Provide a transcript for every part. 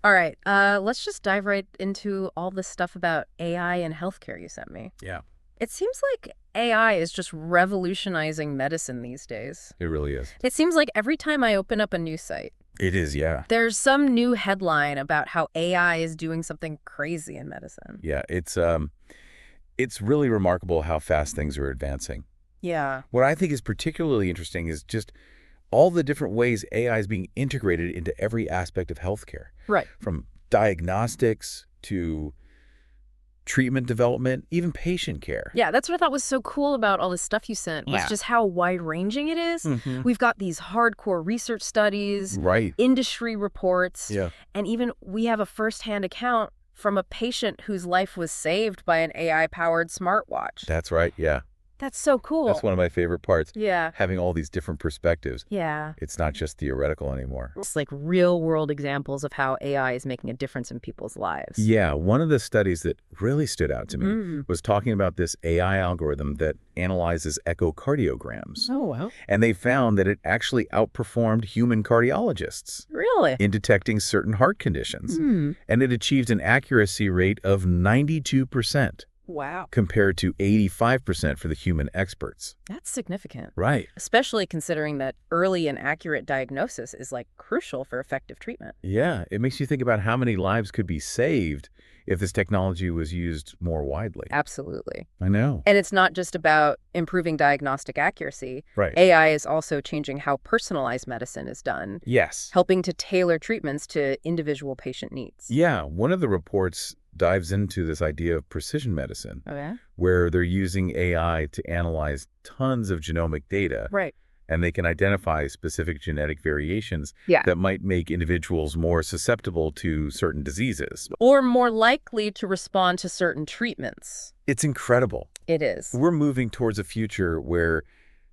All right, let's just dive right into all this stuff about AI and healthcare you sent me. Yeah, It seems like AI is just revolutionizing medicine these days. it really is. It seems like every time I open up a news site, It is, yeah. there's some new headline about how AI is doing something crazy in medicine. Yeah, it's really remarkable how fast things are advancing. Yeah. What I think is particularly interesting is just all the different ways AI is being integrated into every aspect of healthcare, Right. from diagnostics to treatment development, even patient care. Yeah, that's what I thought was so cool about all this stuff you sent, was Yeah. just how wide-ranging it is. Hmm. We've got these hardcore research studies, Right. industry reports, Yeah. and even we have a first-hand account from a patient whose life was saved by an AI-powered smartwatch. That's right. Yeah. That's so cool. That's one of my favorite parts, Yeah. having all these different perspectives. Yeah. It's not just theoretical anymore. It's like real-world examples of how AI is making a difference in people's lives. Yeah, one of the studies that really stood out to me Mm. was talking about this AI algorithm that analyzes echocardiograms. Oh, well. And they found that it actually outperformed human cardiologists Really? in detecting certain heart conditions. Hmm. And it achieved an accuracy rate of 92% Wow. compared to 85% for the human experts. That's significant. Right. Especially considering that early and accurate diagnosis is like crucial for effective treatment. Yeah, it makes you think about how many lives could be saved if this technology was used more widely. Absolutely. I know. And it's not just about improving diagnostic accuracy. Right. AI is also changing how personalized medicine is done, Yes. helping to tailor treatments to individual patient needs. Yeah, one of the reports dives into this idea of precision medicine, Okay. where they're using AI to analyze tons of genomic data, Right. and they can identify specific genetic variations Yeah. that might make individuals more susceptible to certain diseases. Or more likely to respond to certain treatments. It's incredible. It is. We're moving towards a future where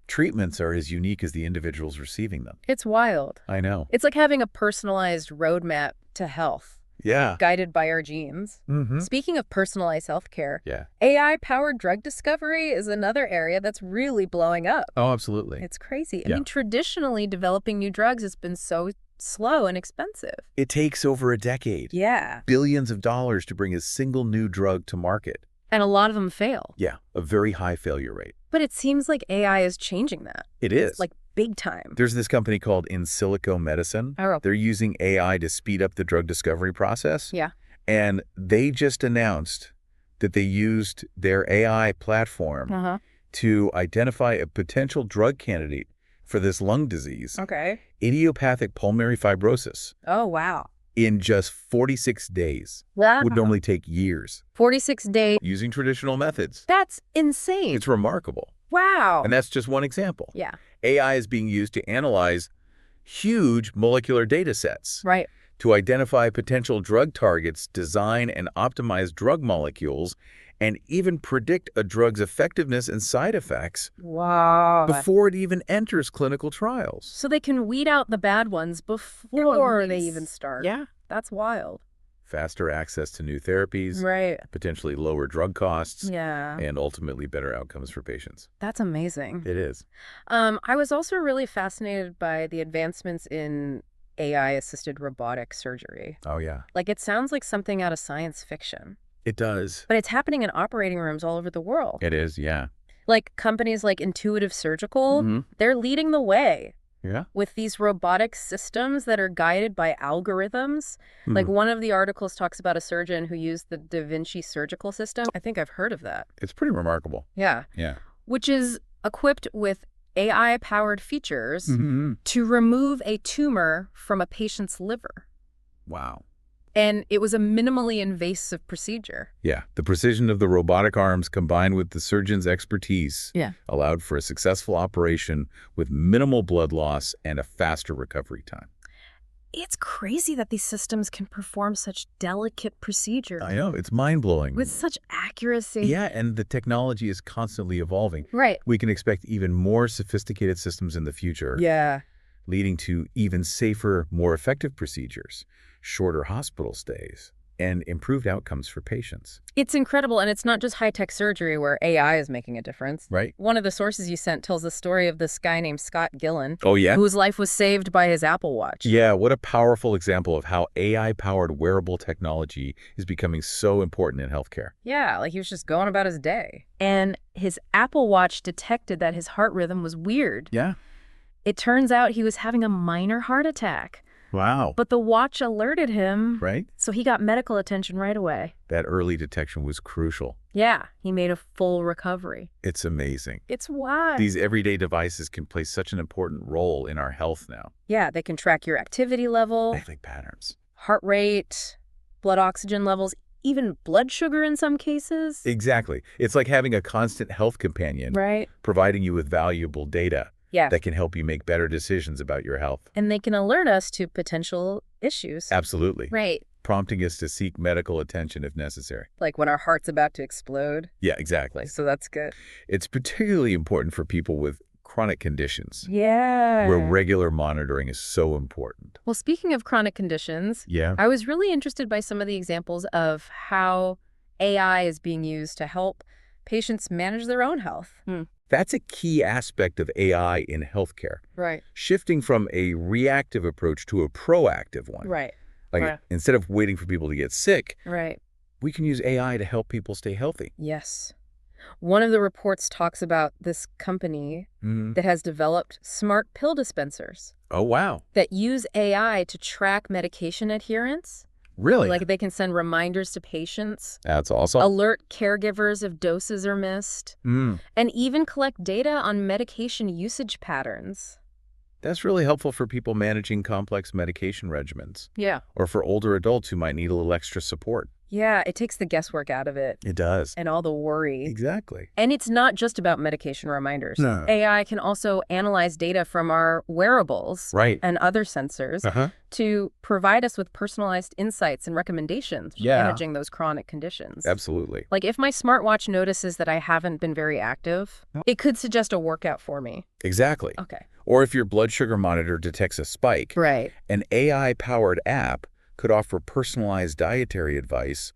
treatments are as unique as the individuals receiving them. It's wild. I know. It's like having a personalized roadmap to health, Yeah. guided by our genes. Mm-hmm. Speaking of personalized healthcare, Yeah. AI-powered drug discovery is another area that's really blowing up. Oh, absolutely. It's crazy. I Yeah. mean, traditionally, developing new drugs has been so slow and expensive. It takes over a decade. Yeah. Billions of dollars to bring a single new drug to market. And a lot of them fail. Yeah, a very high failure rate. But it seems like AI is changing that. It is. Like, big time. There's this company called In Silico Medicine. Oh. They're using AI to speed up the drug discovery process. Yeah. And they just announced that they used their AI platform Uh-huh. to identify a potential drug candidate for this lung disease, Okay. idiopathic pulmonary fibrosis, Oh, wow. in just 46 days. Wow. Would normally take years. 46 days. Using traditional methods. That's insane. It's remarkable. Wow. And that's just one example. Yeah. AI is being used to analyze huge molecular data sets Right. to identify potential drug targets, design and optimize drug molecules, and even predict a drug's effectiveness and side effects Wow. before it even enters clinical trials. So they can weed out the bad ones before they even start. Yeah. That's wild. Faster access to new therapies, Right. potentially lower drug costs, Yeah. and ultimately better outcomes for patients. That's amazing. It is. I was also really fascinated by the advancements in AI-assisted robotic surgery. Oh, yeah. Like, it sounds like something out of science fiction, It does. but it's happening in operating rooms all over the world. It is, yeah. Like, companies like Intuitive Surgical, Mhm. they're leading the way Yeah. with these robotic systems that are guided by algorithms. Like, Hmm. one of the articles talks about a surgeon who used the Da Vinci surgical system. I think I've heard of that. It's pretty remarkable. Yeah. Yeah. Which is equipped with AI-powered features Mm-hmm. to remove a tumor from a patient's liver. Wow. And it was a minimally invasive procedure. Yeah. The precision of the robotic arms combined with the surgeon's expertise Yeah. allowed for a successful operation with minimal blood loss and a faster recovery time. It's crazy that these systems can perform such delicate procedures I know. It's mind-blowing. with such accuracy. Yeah, and the technology is constantly evolving. Right. We can expect even more sophisticated systems in the future, Yeah. leading to even safer, more effective procedures, shorter hospital stays, and improved outcomes for patients. It's incredible, and it's not just high-tech surgery where AI is making a difference. Right. One of the sources you sent tells the story of this guy named Scott Gillen, Oh, yeah? whose life was saved by his Apple Watch. Yeah, what a powerful example of how AI-powered wearable technology is becoming so important in healthcare. Yeah, like he was just going about his day. And his Apple Watch detected that his heart rhythm was weird. Yeah. It turns out he was having a minor heart attack. Wow. But the watch alerted him, Right? so he got medical attention right away. That early detection was crucial. Yeah, he made a full recovery. It's amazing. It's wild. These everyday devices can play such an important role in our health now. Yeah, they can track your activity level, Daily patterns. heart rate, blood oxygen levels, even blood sugar in some cases. Exactly. It's like having a constant health companion, Right? providing you with valuable data Yeah. that can help you make better decisions about your health. And they can alert us to potential issues. Absolutely. Right. Prompting us to seek medical attention if necessary. Like when our heart's about to explode. Yeah, exactly. So that's good. It's particularly important for people with chronic conditions, Yeah. where regular monitoring is so important. Well, speaking of chronic conditions, Yeah. I was really interested by some of the examples of how AI is being used to help patients manage their own health. That's a key aspect of AI in healthcare, Right. shifting from a reactive approach to a proactive one. Right. Like Right. instead of waiting for people to get sick, Right. we can use AI to help people stay healthy. Yes. One of the reports talks about this company that has developed smart pill dispensers Oh, wow. that use AI to track medication adherence. Really? Like they can send reminders to patients, That's awesome. alert caregivers if doses are missed, and even collect data on medication usage patterns. That's really helpful for people managing complex medication regimens Yeah. or for older adults who might need a little extra support. Yeah, it takes the guesswork out of it It does. and all the worry. Exactly. And it's not just about medication reminders. No. AI can also analyze data from our wearables Right. and other sensors Uh-huh. to provide us with personalized insights and recommendations for Yeah. managing those chronic conditions. Absolutely. Like if my smartwatch notices that I haven't been very active, it could suggest a workout for me. Exactly. Okay. Or if your blood sugar monitor detects a spike, Right. an AI-powered app could offer personalized dietary advice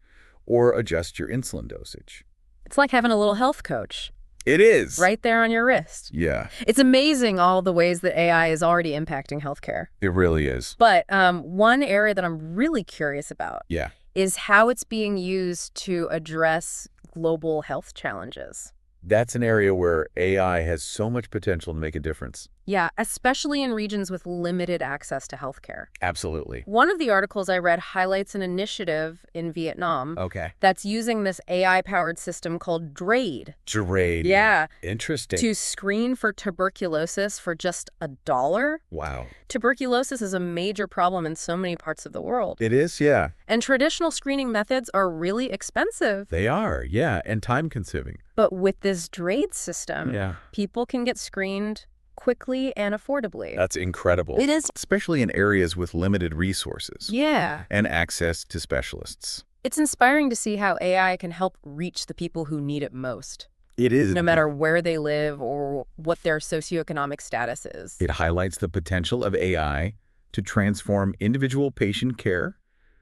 or adjust your insulin dosage. It's like having a little health coach It is. right there on your wrist. Yeah, It's amazing all the ways that AI is already impacting healthcare. it really is. But one area that I'm really curious about Yeah. is how it's being used to address global health challenges. That's an area where AI has so much potential to make a difference. Yeah, especially in regions with limited access to healthcare. Absolutely. One of the articles I read highlights an initiative in Vietnam Okay. that's using this AI-powered system called DRAID. Gerard. Yeah, Interesting. to screen for tuberculosis for just $1. Wow. Tuberculosis is a major problem in so many parts of the world. It is, yeah. And traditional screening methods are really expensive. They are, yeah, and time-consuming. But with this DRAID system, Yeah. people can get screened quickly and affordably. That's incredible. It is. Especially in areas with limited resources Yeah. and access to specialists. It's inspiring to see how AI can help reach the people who need it most, It is. no matter where they live or what their socioeconomic status is. It highlights the potential of AI to transform individual patient care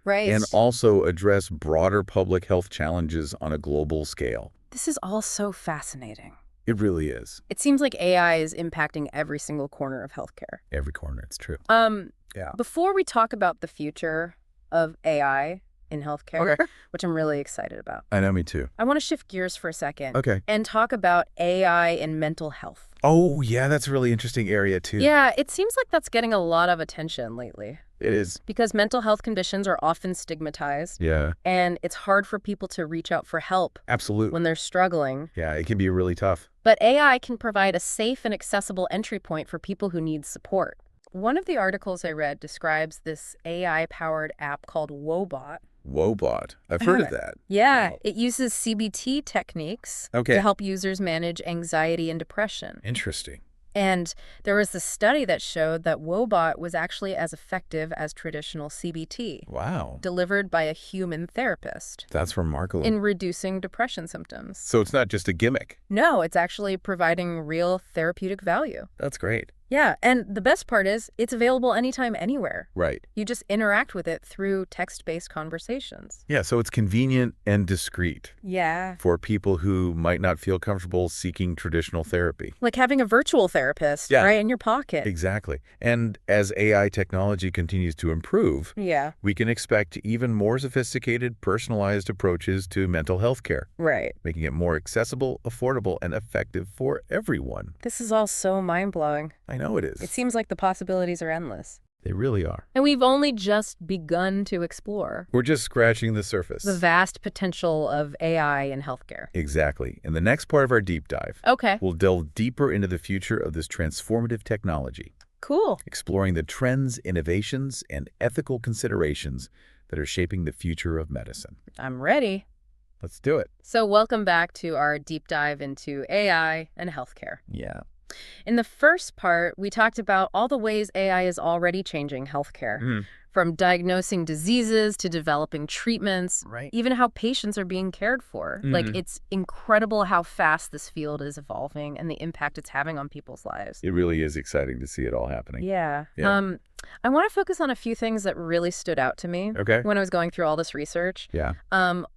Right. and also address broader public health challenges on a global scale. This is all so fascinating. It really is. It seems like AI is impacting every single corner of healthcare. Every corner, it's true. Yeah. Before we talk about the future of AI in healthcare, Okay. which I'm really excited about, I know, me too. I want to shift gears for a second Okay. and talk about AI in mental health. Oh, yeah, that's a really interesting area, too. Yeah, it seems like that's getting a lot of attention lately It is. because mental health conditions are often stigmatized, Yeah, and it's hard for people to reach out for help absolutely. when they're struggling. Yeah, it can be really tough. But AI can provide a safe and accessible entry point for people who need support. One of the articles I read describes this AI-powered app called Wobot. Wobot. I've heard of that. Yeah, Wow. it uses CBT techniques Okay. to help users manage anxiety and depression. Interesting. And there was a study that showed that Wobot was actually as effective as traditional CBT, Wow. delivered by a human therapist, That's remarkable. in reducing depression symptoms. So it's not just a gimmick. No, it's actually providing real therapeutic value. That's great. Yeah, and the best part is it's available anytime, anywhere. Right. You just interact with it through text-based conversations. Yeah, so it's convenient and discreet Yeah. for people who might not feel comfortable seeking traditional therapy. Like having a virtual therapist Yeah. right in your pocket. Exactly. And as AI technology continues to improve, Yeah. we can expect even more sophisticated, personalized approaches to mental health care, Right. making it more accessible, affordable, and effective for everyone. This is all so mind-blowing. I know it is. It seems like the possibilities are endless. They really are. And we've only just begun to explore We're just scratching the surface. the vast potential of AI in healthcare. Exactly. In the next part of our deep dive, Okay. we'll delve deeper into the future of this transformative technology, Cool. exploring the trends, innovations, and ethical considerations that are shaping the future of medicine. I'm ready. Let's do it. So welcome back to our deep dive into AI and healthcare. Yeah. In the first part, we talked about all the ways AI is already changing healthcare, from diagnosing diseases to developing treatments, Right. even how patients are being cared for. Like, it's incredible how fast this field is evolving and the impact it's having on people's lives. It really is exciting to see it all happening. Yeah. Yeah. I want to focus on a few things that really stood out to me Okay. when I was going through all this research. Yeah.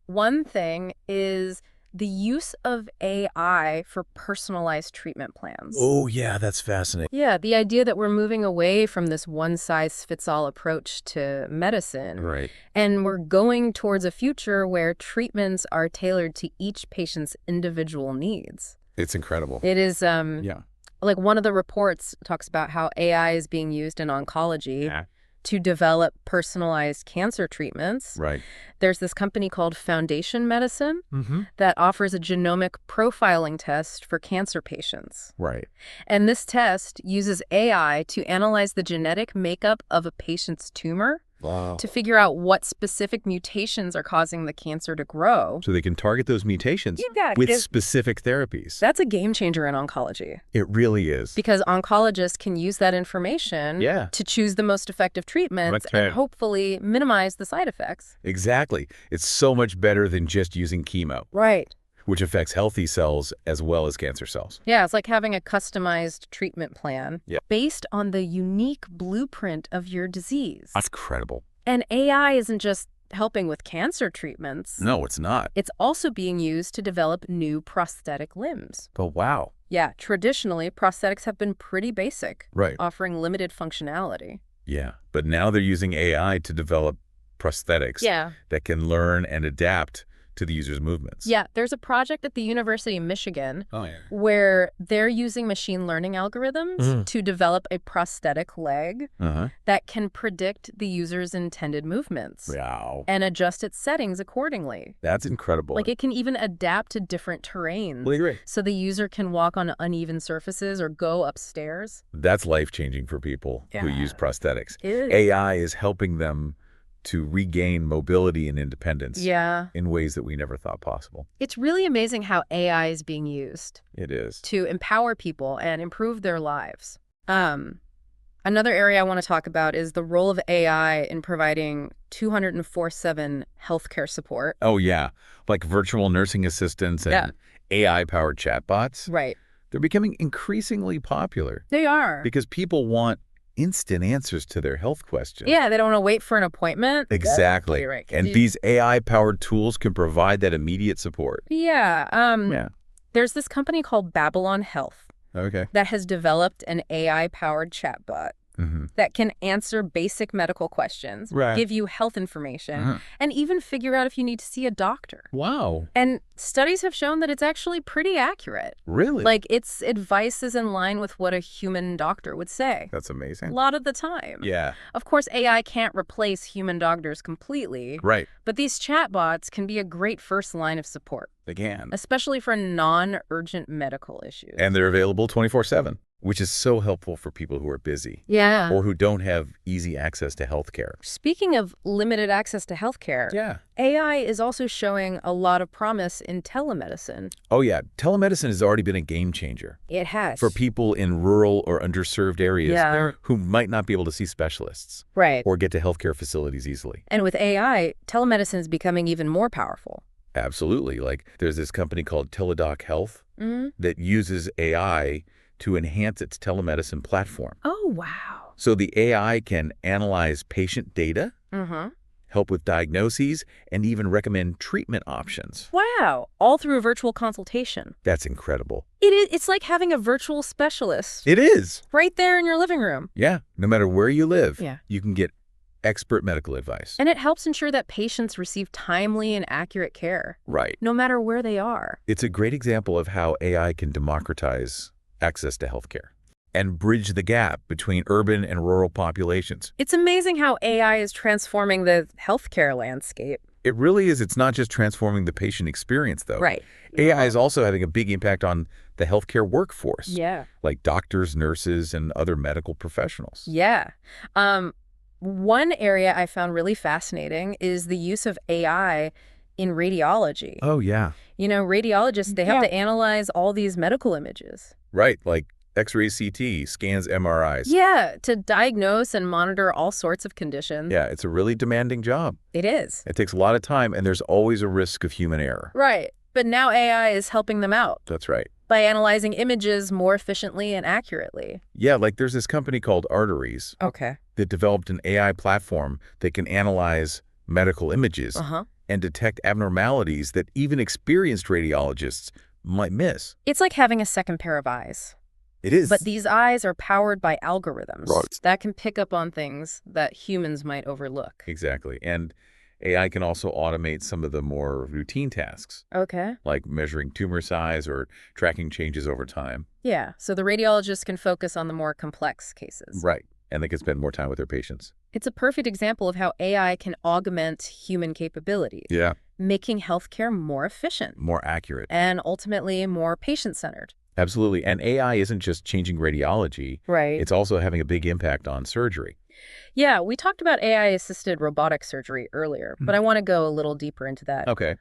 One thing is the use of AI for personalized treatment plans. Oh, yeah, that's fascinating. Yeah, the idea that we're moving away from this one-size-fits-all approach to medicine, Right. and we're going towards a future where treatments are tailored to each patient's individual needs. It's incredible. It is, Yeah. like one of the reports talks about how AI is being used in oncology Yeah. to develop personalized cancer treatments. Right. There's this company called Foundation Medicine Mm-hmm. that offers a genomic profiling test for cancer patients. Right. And this test uses AI to analyze the genetic makeup of a patient's tumor Wow. to figure out what specific mutations are causing the cancer to grow. So they can target those mutations Yeah, with specific therapies. that's a game changer in oncology It really is. because oncologists can use that information Yeah. to choose the most effective treatments Okay. and hopefully minimize the side effects. Exactly. It's so much better than just using chemo, Right. which affects healthy cells as well as cancer cells. Yeah, it's like having a customized treatment plan Yeah. based on the unique blueprint of your disease. That's incredible. And AI isn't just helping with cancer treatments. No, it's not. It's also being used to develop new prosthetic limbs. But wow. Yeah, traditionally, prosthetics have been pretty basic, Right. offering limited functionality. Yeah. But now they're using AI to develop prosthetics Yeah. that can learn and adapt to the user's movements. Yeah, there's a project at the University of Michigan Oh, yeah. where they're using machine learning algorithms to develop a prosthetic leg Uh-huh. that can predict the user's intended movements Wow. and adjust its settings accordingly. That's incredible. Like, it can even adapt to different terrains. Well, agree. So the user can walk on uneven surfaces or go upstairs. That's life-changing for people who Yeah. use prosthetics. It is. AI is helping them to regain mobility and independence Yeah. in ways that we never thought possible. It's really amazing how AI is being used It is. to empower people and improve their lives. Another area I want to talk about is the role of AI in providing 24/7 healthcare support. Oh, yeah. Like virtual nursing assistants and Yeah. AI-powered chatbots. Right. They're becoming increasingly popular They are. because people want instant answers to their health questions. Yeah, they don't want to wait for an appointment. Exactly. You're right. And these AI-powered tools can provide that immediate support. Yeah. Yeah. There's this company called Babylon Health Okay. that has developed an AI-powered chatbot Mm-hmm. that can answer basic medical questions, Right. give you health information, Uh-huh. and even figure out if you need to see a doctor. Wow. And studies have shown that it's actually pretty accurate. Really? Like, its advice is in line with what a human doctor would say. That's A amazing. lot of the time. Yeah. Of course, AI can't replace human doctors completely, Right. but these chatbots can be a great first line of support, They can. especially for non-urgent medical issues. And they're available 24/7, which is so helpful for people who are busy Yeah. or who don't have easy access to healthcare. Speaking of limited access to healthcare, Yeah. AI is also showing a lot of promise in telemedicine. Oh, yeah. Telemedicine has already been a game changer It has. for people in rural or underserved areas Yeah. who might not be able to see specialists Right. or get to healthcare facilities easily. And with AI, telemedicine is becoming even more powerful. Absolutely. Like there's this company called Teladoc Health Mm-hmm. that uses AI to enhance its telemedicine platform. Oh, wow. So the AI can analyze patient data, Mm-hmm. help with diagnoses, and even recommend treatment options. Wow. All through a virtual consultation. That's incredible. It's like having a virtual specialist It is. right there in your living room. Yeah. No matter where you live, Yeah. you can get expert medical advice. And it helps ensure that patients receive timely and accurate care, Right. no matter where they are. It's a great example of how AI can democratize access to healthcare and bridge the gap between urban and rural populations. It's amazing how AI is transforming the healthcare landscape. It really is. It's not just transforming the patient experience, though. Right. AI is also having a big impact on the healthcare workforce, Yeah. like doctors, nurses, and other medical professionals. Yeah. One area I found really fascinating is the use of AI in radiology. Oh, yeah. Radiologists, they have to analyze all these medical images. Right, like X-rays, CT, scans, MRIs. Yeah, to diagnose and monitor all sorts of conditions. Yeah, it's a really demanding job. It is. It takes a lot of time, and there's always a risk of human error. Right. But now AI is helping them out That's right. by analyzing images more efficiently and accurately. Yeah, like there's this company called Arteries Okay. that developed an AI platform that can analyze medical images Uh-huh. and detect abnormalities that even experienced radiologists might miss. It's like having a second pair of eyes. It is. But these eyes are powered by algorithms Right. that can pick up on things that humans might overlook. Exactly. And AI can also automate some of the more routine tasks, Okay. like measuring tumor size or tracking changes over time. Yeah, so the radiologist can focus on the more complex cases. Right. And they can spend more time with their patients. It's a perfect example of how AI can augment human capabilities, Yeah. making healthcare more efficient More accurate. and ultimately more patient-centered. Absolutely. And AI isn't just changing radiology. Right. It's also having a big impact on surgery. Yeah, we talked about AI-assisted robotic surgery earlier, but I want to go a little deeper into that. Okay.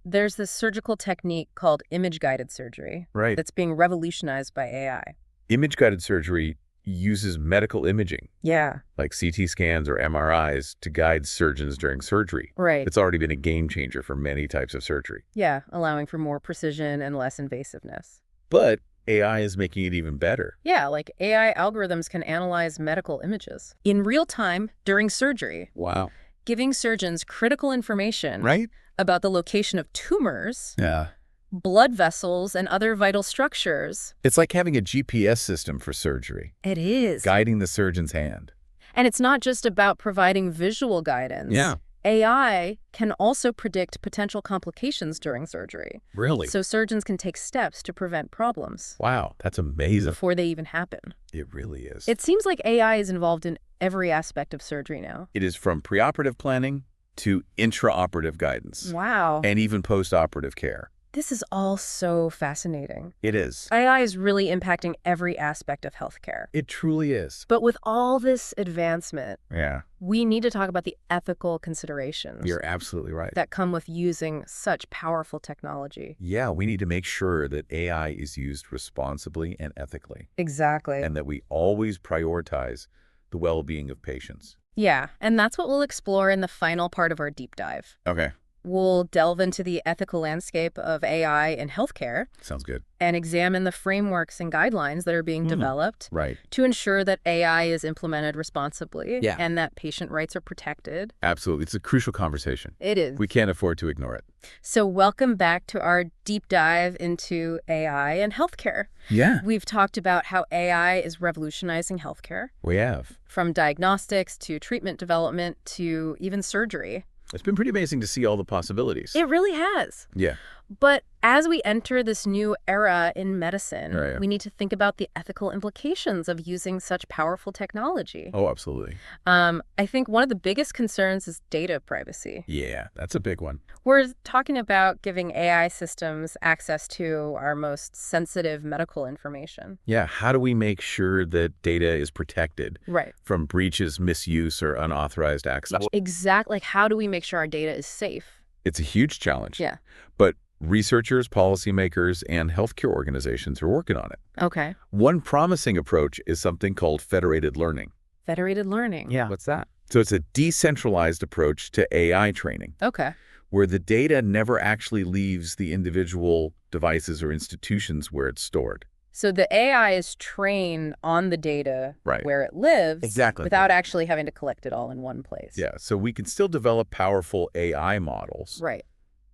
There's this surgical technique called image-guided surgery Right. that's being revolutionized by AI. Image-guided surgery uses medical imaging, Yeah. like CT scans or MRIs, to guide surgeons during surgery. Right. It's already been a game changer for many types of surgery. Yeah, allowing for more precision and less invasiveness. But AI is making it even better. Yeah, like AI algorithms can analyze medical images in real time during surgery, Wow. giving surgeons critical information Right? about the location of tumors, Yeah. blood vessels, and other vital structures. It's like having a GPS system for surgery, It is. guiding the surgeon's hand. And it's not just about providing visual guidance. Yeah. AI can also predict potential complications during surgery, Really? so surgeons can take steps to prevent problems Wow, that's amazing. before they even happen. It really is. It seems like AI is involved in every aspect of surgery now. It is from preoperative planning to intraoperative guidance Wow. and even postoperative care. This is all so fascinating. It is. AI is really impacting every aspect of healthcare. It truly is. But with all this advancement, Yeah, we need to talk about the ethical considerations you're absolutely right. that come with using such powerful technology. Yeah, we need to make sure that AI is used responsibly and ethically, Exactly. and that we always prioritize the well-being of patients. Yeah, and that's what we'll explore in the final part of our deep dive. Okay, We'll delve into the ethical landscape of AI in healthcare sounds good. and examine the frameworks and guidelines that are being developed Right. to ensure that AI is implemented responsibly Yeah. and that patient rights are protected. Absolutely. It's a crucial conversation. It is. We can't afford to ignore it. So welcome back to our deep dive into AI and healthcare. Yeah. We've talked about how AI is revolutionizing healthcare, We have. from diagnostics to treatment development to even surgery. It's been pretty amazing to see all the possibilities. It really has. Yeah. But as we enter this new era in medicine, Right. we need to think about the ethical implications of using such powerful technology. Oh, absolutely. I think one of the biggest concerns is data privacy. Yeah, that's a big one. We're talking about giving AI systems access to our most sensitive medical information. Yeah, how do we make sure that data is protected Right. from breaches, misuse, or unauthorized access? Exactly. Like, how do we make sure our data is safe? It's a huge challenge. Yeah. But researchers, policymakers, and healthcare organizations are working on it. Okay. One promising approach is something called federated learning. Federated learning. Yeah. What's that? So it's a decentralized approach to AI training, Okay. where the data never actually leaves the individual devices or institutions where it's stored. So the AI is trained on the data Right. where it lives Exactly. without actually having to collect it all in one place. Yeah, so we can still develop powerful AI models, Right.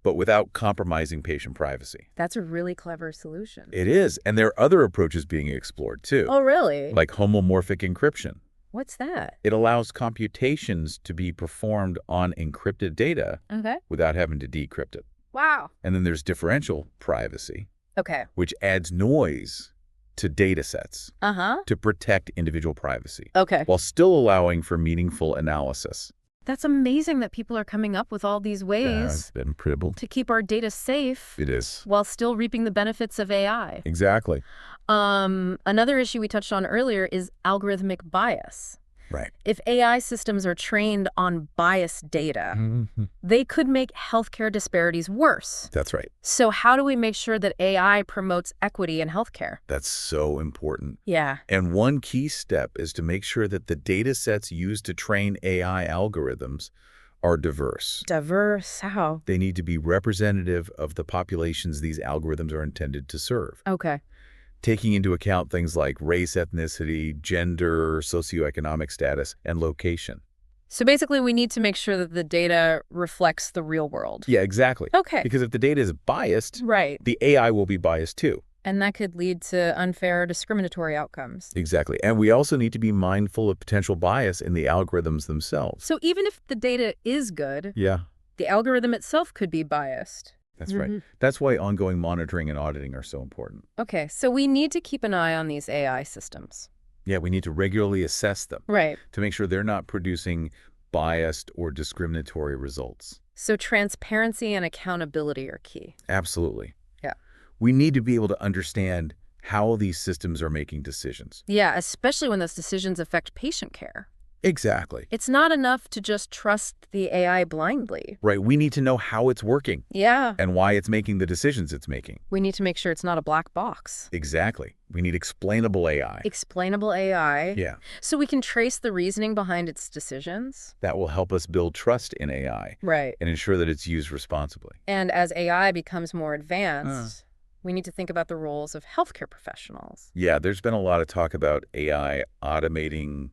but without compromising patient privacy. That's a really clever solution. It is, and there are other approaches being explored too, Oh, really? like homomorphic encryption. What's that? It allows computations to be performed on encrypted data Okay. without having to decrypt it. Wow. And then there's differential privacy, Okay. which adds noise to data sets Uh-huh. to protect individual privacy, Okay. while still allowing for meaningful analysis. That's amazing that people are coming up with all these ways That's been pretty. to keep our data safe It is. while still reaping the benefits of AI. Exactly. Another issue we touched on earlier is algorithmic bias. Right. If AI systems are trained on biased data, they could make healthcare disparities worse. That's right. So how do we make sure that AI promotes equity in healthcare? That's so important. Yeah. And one key step is to make sure that the data sets used to train AI algorithms are diverse. Diverse, how? They need to be representative of the populations these algorithms are intended to serve, Okay. taking into account things like race, ethnicity, gender, socioeconomic status, and location. So basically, we need to make sure that the data reflects the real world. Yeah, exactly. Okay. Because if the data is biased, Right. the AI will be biased too. And that could lead to unfair or discriminatory outcomes. Exactly. And we also need to be mindful of potential bias in the algorithms themselves. So even if the data is good, Yeah, the algorithm itself could be biased. that's right. That's why ongoing monitoring and auditing are so important. Okay, so we need to keep an eye on these AI systems. Yeah, we need to regularly assess them Right. to make sure they're not producing biased or discriminatory results. So transparency and accountability are key. Absolutely. Yeah. We need to be able to understand how these systems are making decisions. Yeah, especially when those decisions affect patient care. Exactly. It's not enough to just trust the AI blindly. Right. We need to know how it's working Yeah. and why it's making the decisions it's making. We need to make sure it's not a black box. Exactly. We need explainable AI. Explainable AI. Yeah. So we can trace the reasoning behind its decisions. That will help us build trust in AI Right. and ensure that it's used responsibly. And as AI becomes more advanced, we need to think about the roles of healthcare professionals. Yeah, there's been a lot of talk about AI automating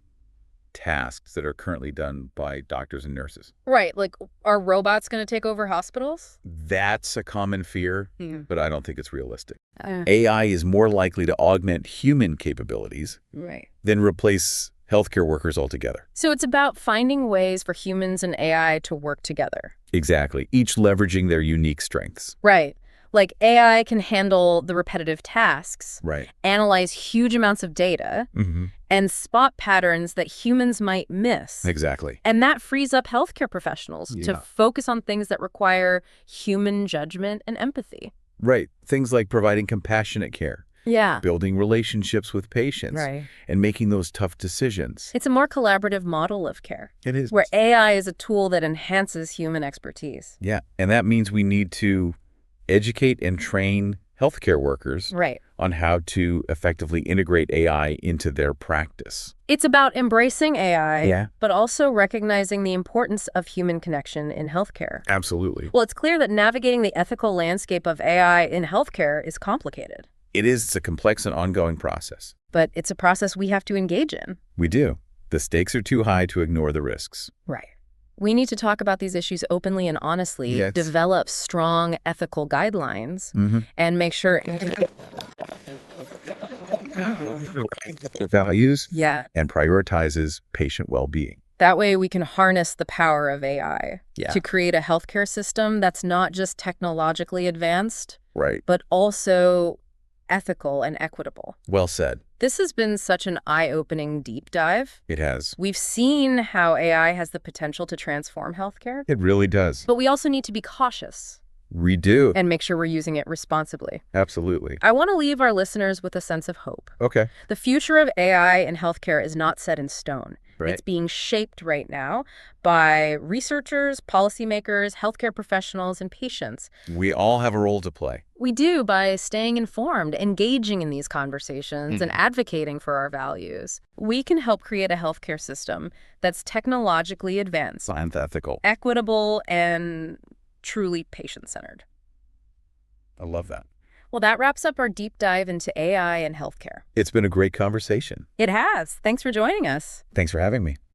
tasks that are currently done by doctors and nurses. Right. Like, are robots going to take over hospitals? That's a common fear, Yeah. but I don't think it's realistic. AI is more likely to augment human capabilities Right. than replace healthcare workers altogether. So it's about finding ways for humans and AI to work together. Exactly, each leveraging their unique strengths. Right. Like AI can handle the repetitive tasks, Right. analyze huge amounts of data, and spot patterns that humans might miss. Exactly. And that frees up healthcare professionals to Yeah. focus on things that require human judgment and empathy. Right. Things like providing compassionate care, Yeah. building relationships with patients, Right. and making those tough decisions. It's a more collaborative model of care, It is. where AI is a tool that enhances human expertise. Yeah, and that means we need to educate and train healthcare workers Right. on how to effectively integrate AI into their practice. It's about embracing AI, Yeah. but also recognizing the importance of human connection in healthcare. Absolutely. Well, it's clear that navigating the ethical landscape of AI in healthcare is complicated, It is. It's a complex and ongoing process. but it's a process we have to engage in. We do. The stakes are too high to ignore the risks. Right. We need to talk about these issues openly and honestly, Yes. develop strong ethical guidelines, and make sure. Values Yeah. and prioritizes patient well-being. That way we can harness the power of AI Yeah. to create a healthcare system that's not just technologically advanced, Right. but also ethical and equitable. Well said. This has been such an eye-opening deep dive. It has. We've seen how AI has the potential to transform healthcare, It really does. but we also need to be cautious We do. and make sure we're using it responsibly. Absolutely. I want to leave our listeners with a sense of hope. Okay. The future of AI in healthcare is not set in stone. Right. It's being shaped right now by researchers, policymakers, healthcare professionals, and patients. We all have a role to play. We do by staying informed, engaging in these conversations, and advocating for our values. We can help create a healthcare system that's technologically advanced, Science ethical. equitable, and truly patient-centered. I love that. Well, that wraps up our deep dive into AI and healthcare. It's been a great conversation. It has. Thanks for joining us. Thanks for having me.